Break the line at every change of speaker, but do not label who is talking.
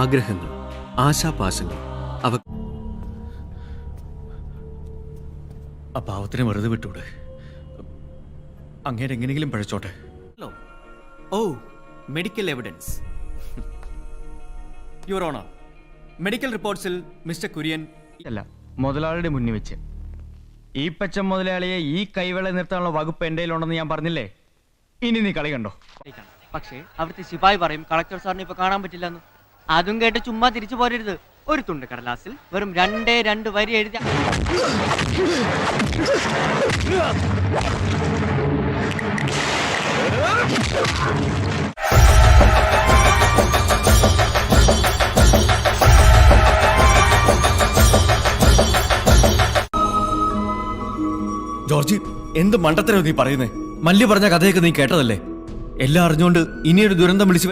ആഗ്രഹങ്ങൾ, ആശാപാശങ്ങൾ അവ
ആ പാവത്തിനെ വെറുതെ വിട്ടൂടെ? അങ്ങേരെ എങ്ങനെയെങ്കിലും പഴച്ചോട്ടെ.
Oh, medical evidence. Your honour, medical റിപ്പോർട്ട്സിൽ മിസ്റ്റർ കുര്യൻ
അല്ല, മുതലാളിയുടെ മുന്നിൽ വെച്ച് ഈ പച്ച മുതലാളിയെ ഈ കൈവേള നിർത്താനുള്ള വകുപ്പ് എൻ്റെ കയ്യിലുണ്ടെന്ന് ഞാൻ പറഞ്ഞില്ലേ? ഇനി നീ കളി കണ്ടോ?
പക്ഷേ അവിടുത്തെ ശിപായി പറയും കളക്ടർ സാറിന് ഇപ്പൊ കാണാൻ പറ്റില്ലെന്ന്. അതും കേട്ട് ചുമ്മാ തിരിച്ചു പോരരുത്. ഒരു തുണ്ട് കടലാസിൽ വെറും 2 വരി എഴുതി
ജോർജി, എന്ത് മണ്ടത്തരോ നീ പറയുന്നേ? മല്ലി പറഞ്ഞ കഥയൊക്കെ നീ കേട്ടതല്ലേ? എല്ലാം അറിഞ്ഞുകൊണ്ട് ഇനിയൊരു ദുരന്തം വിളിച്ചു